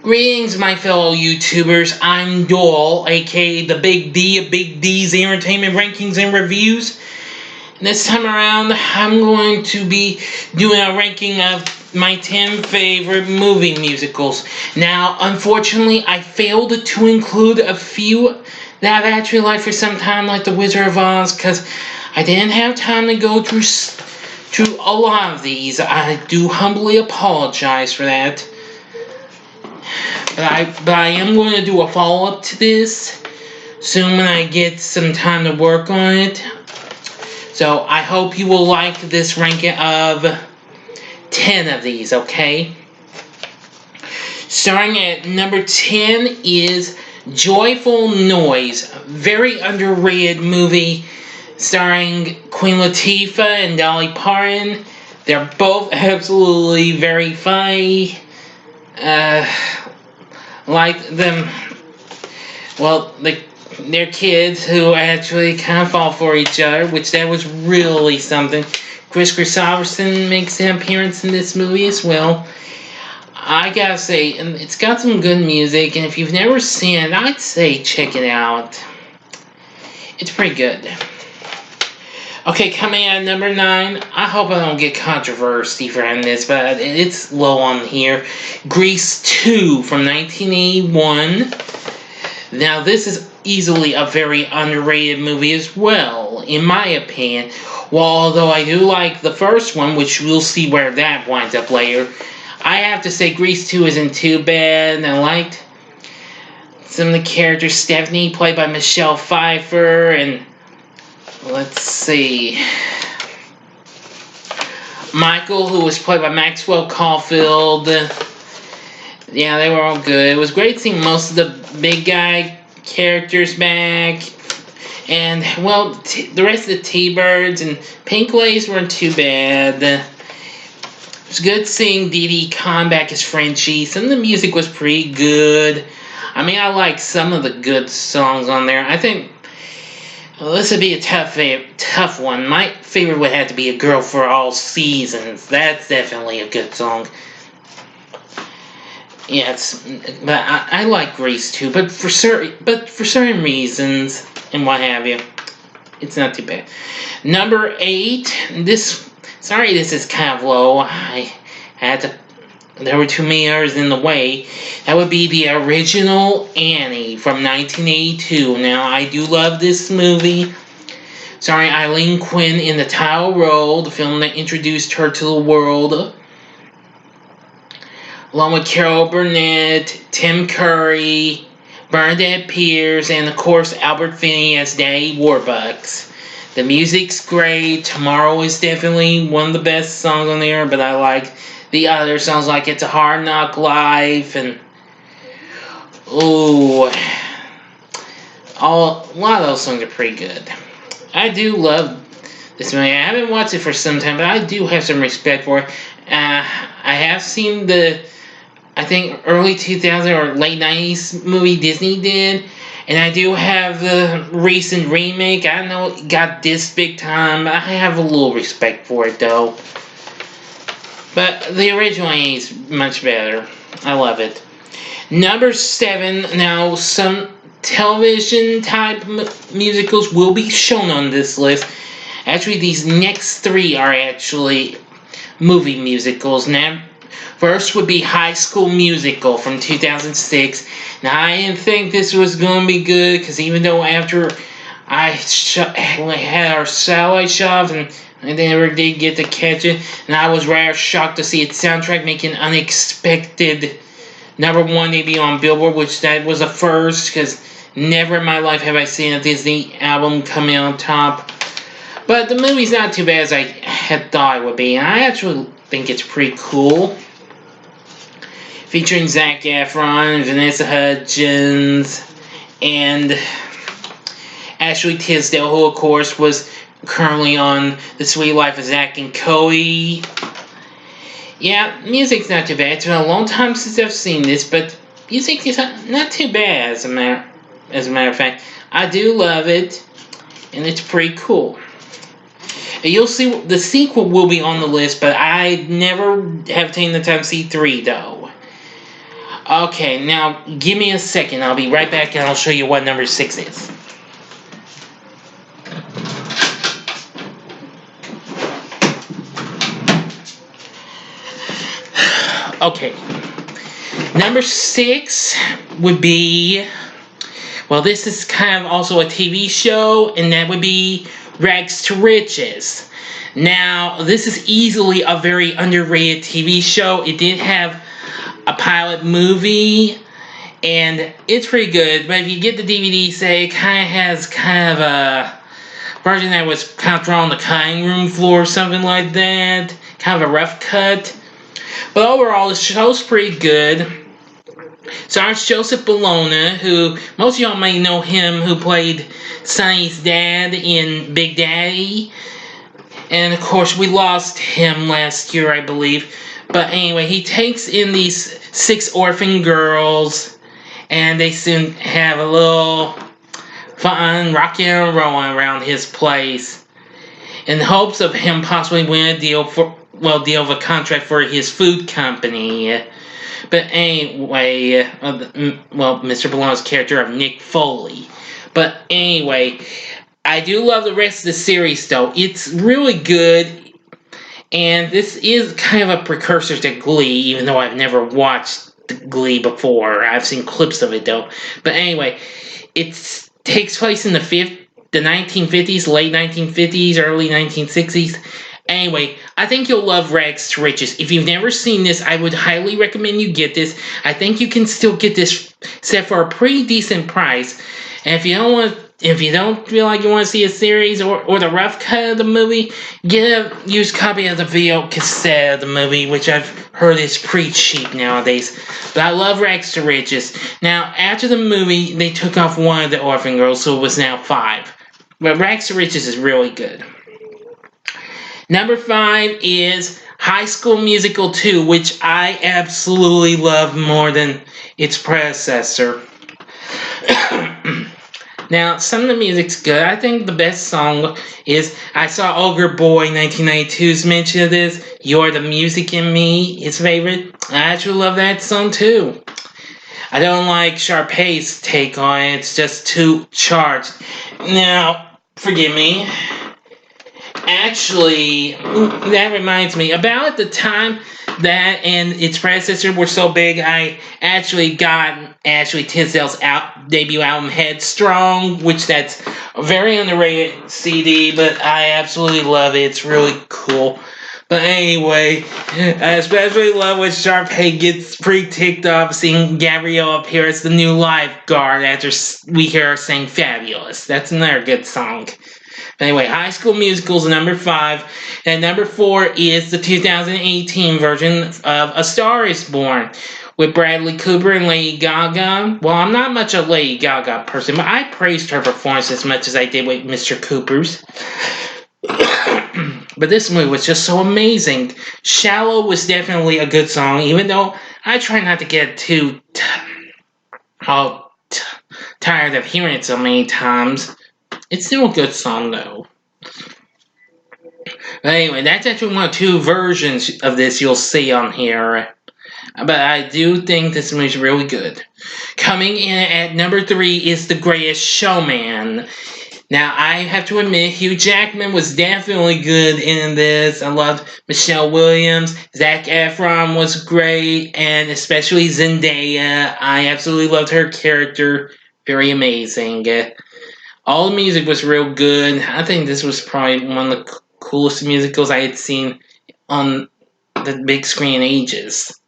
Greetings, my fellow YouTubers. I'm Doyle, aka the Big D of Big D's Entertainment Rankings and Reviews. This time around, I'm going to be doing a ranking of my 10 favorite movie musicals. Now, unfortunately, I failed to include a few that I've actually liked for some time, like The Wizard of Oz, because I didn't have time to go through a lot of these. I do humbly apologize for that. But I am going to do a follow-up to this soon when I get some time to work on it. So I hope you will like this ranking of 10 of these, okay? Starting at number 10 is Joyful Noise. Very underrated movie starring Queen Latifah and Dolly Parton. They're both absolutely very funny. Like them, well, they're kids who actually kind of fall for each other, which that was really something. Kris Kristofferson makes an appearance in this movie as well. I gotta say, it's got some good music, and if you've never seen it, I'd say check it out. It's pretty good. Okay, coming at number 9, I hope I don't get controversy for this, but it's low on here. Grease 2 from 1981. Now, this is easily a very underrated movie as well, in my opinion. Well, although I do like the first one, which we'll see where that winds up later, I have to say Grease 2 isn't too bad. I liked some of the characters. Stephanie, played by Michelle Pfeiffer, and let's see, Michael, who was played by Maxwell Caulfield. Yeah, they were all good. It was great seeing most of the big guy characters back. And, well, the rest of the T-Birds and Pink Lace weren't too bad. It was good seeing Didi Khan back as Frenchie. Some of the music was pretty good. I mean, I like some of the good songs on there. I think, well, this would be a tough one. My favorite would have to be A Girl for All Seasons. That's definitely a good song. Yes, but I like Grease too. But for certain reasons and what have you, it's not too bad. Number 8. This is kind of low. There were too many others in the way. That would be the original Annie from 1982. Now, I do love this movie. Starring Eileen Quinn in the title role, the film that introduced her to the world. Along with Carol Burnett, Tim Curry, Bernadette Pierce, and of course Albert Finney as Daddy Warbucks. The music's great. Tomorrow is definitely one of the best songs on there, but I like the other songs like It's a Hard Knock Life and a lot of those songs are pretty good. I do love this movie. I haven't watched it for some time, but I do have some respect for it. I have seen I think early 2000s or late 90s movie Disney did, and I do have the recent remake. I know it got this big time, but I have a little respect for it though. But the original is much better. I love it. Number 7. Now, some television type musicals will be shown on this list. Actually, these next 3 are actually movie musicals. Now, first would be High School Musical from 2006. Now, I didn't think this was going to be good, because even though after I had our satellite shot and I never did get to catch it, and I was rather shocked to see its soundtrack make an unexpected number 1 debut on Billboard, which that was a first, because never in my life have I seen a Disney album come in on top. But the movie's not too bad as I had thought it would be, and I actually think it's pretty cool. Featuring Zac Efron, Vanessa Hudgens, and Ashley Tisdale, who of course was currently on The Suite Life of Zack and Cody. Yeah, music's not too bad. It's been a long time since I've seen this, but music is not too bad as a matter of fact. I do love it, and it's pretty cool. You'll see the sequel will be on the list, but I never have taken the time to see 3 though. Okay, now give me a second. I'll be right back and I'll show you what number 6 is. Okay. Number 6 would be, well, this is kind of also a TV show, and that would be Rags to Riches. Now, this is easily a very underrated TV show. It did have a pilot movie, and it's pretty good, but if you get the DVD set, it kind of has kind of a version that was kind of drawn on the cutting room floor or something like that. Kind of a rough cut. But overall, the show's pretty good. Stars Joseph Bologna, who most of y'all may know him, who played Sonny's dad in Big Daddy. And of course, we lost him last year, I believe. But anyway, he takes in these 6 orphan girls, and they soon have a little fun rocking and rolling around his place in hopes of him possibly winning a deal of a contract for his food company. But anyway, Mr. Bologna's character of Nick Foley. But anyway, I do love the rest of the series, though. It's really good, and this is kind of a precursor to Glee, even though I've never watched Glee before. I've seen clips of it, though. But anyway, it takes place in the 1950s, late 1950s, early 1960s. Anyway, I think you'll love Rags to Riches. If you've never seen this, I would highly recommend you get this. I think you can still get this set for a pretty decent price. And if you don't feel like you want to see a series or the rough cut of the movie, get a used copy of the video cassette of the movie, which I've heard is pretty cheap nowadays. But I love Rags to Riches. Now, after the movie, they took off one of the orphan girls, so it was now 5. But Rags to Riches is really good. Number 5 is High School Musical 2, which I absolutely love more than its predecessor. Now, some of the music's good. I think the best song is I Saw Ogre Boy 1992's mention of this. You're the Music in Me, his favorite. I actually love that song too. I don't like Sharpay's take on it. It's just too charged. Now, forgive me. Actually, that reminds me, about the time that and its predecessor were so big, I actually got Ashley Tisdale's debut album Headstrong, which that's a very underrated CD, but I absolutely love it. It's really cool. But anyway, I especially love when Sharpay gets pretty ticked off seeing Gabrielle appear as the new lifeguard after we hear her sing Fabulous. That's another good song. Anyway, High School Musical is number 5, and number 4 is the 2018 version of A Star is Born with Bradley Cooper and Lady Gaga. Well, I'm not much a Lady Gaga person, but I praised her performance as much as I did with Mr. Cooper's. But this movie was just so amazing. Shallow was definitely a good song, even though I try not to get too tired of hearing it so many times. It's still a good song, though. But anyway, that's actually one of 2 versions of this you'll see on here. But I do think this movie's really good. Coming in at number 3 is The Greatest Showman. Now, I have to admit, Hugh Jackman was definitely good in this. I loved Michelle Williams. Zac Efron was great, and especially Zendaya. I absolutely loved her character. Very amazing. All the music was real good. I think this was probably one of the coolest musicals I had seen on the big screen in ages.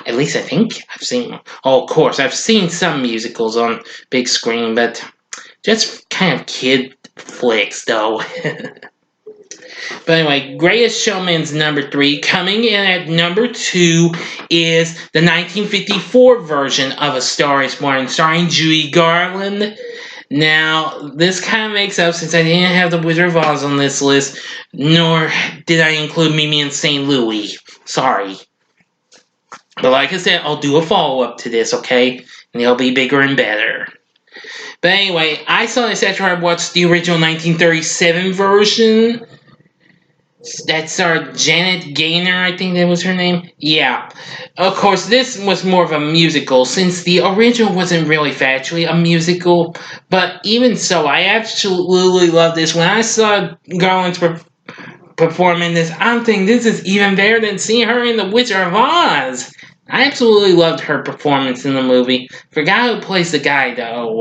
At least I think I've seen. Oh, of course, I've seen some musicals on big screen, but just kind of kid flicks, though. But anyway, Greatest Showman's number 3. Coming in at number 2 is the 1954 version of A Star is Born, starring Judy Garland. Now, this kind of makes up since I didn't have the Wizard of Oz on this list, nor did I include Mimi and St. Louis. Sorry. But like I said, I'll do a follow-up to this, okay? And it'll be bigger and better. But anyway, I saw this after I watched the original 1937 version. That's our Janet Gaynor, I think that was her name. Yeah. Of course, this was more of a musical, since the original wasn't really factually a musical. But even so, I absolutely love this. When I saw Garland's performing this, I'm thinking this is even better than seeing her in The Wizard of Oz. I absolutely loved her performance in the movie. Forgot who plays the guy, though.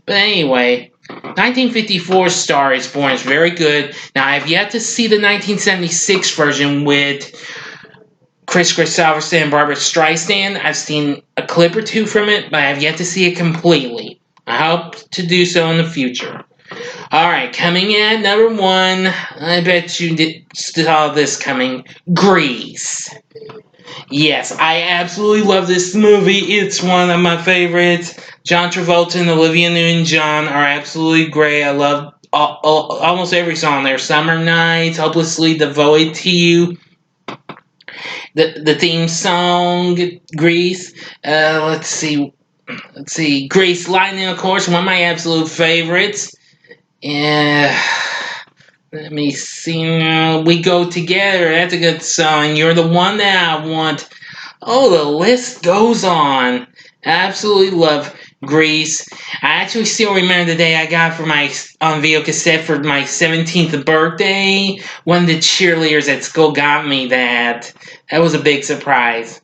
But anyway, 1954 Star is Born is very good. Now, I have yet to see the 1976 version with Chris Christopherson and Barbara Streisand. I've seen a clip or two from it, but I have yet to see it completely. I hope to do so in the future. Alright, coming in at number one, I bet you saw this coming, Grease. Yes, I absolutely love this movie. It's one of my favorites. John Travolta and Olivia Newton-John are absolutely great. I love almost every song there. Summer Nights, Hopelessly Devoted to You, the theme song, Grease. Let's see, Grease Lightning, of course, one of my absolute favorites. Yeah. Let me see. We Go Together. That's a good song. You're the One That I Want. Oh, the list goes on. I absolutely love Grease. I actually still remember the day I got for my on video cassette for my 17th birthday. One of the cheerleaders at school got me that. That was a big surprise.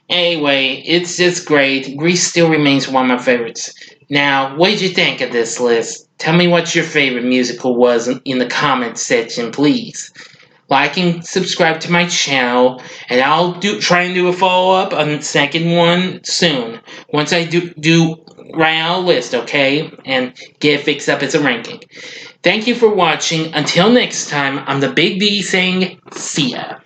Anyway, it's just great. Grease still remains one of my favorites. Now, what did you think of this list? Tell me what your favorite musical was in the comments section, please. Like and subscribe to my channel, and I'll try and do a follow-up on the second one soon. Once I do write out a list, okay? And get it fixed up as a ranking. Thank you for watching. Until next time, I'm the Big D saying, see ya.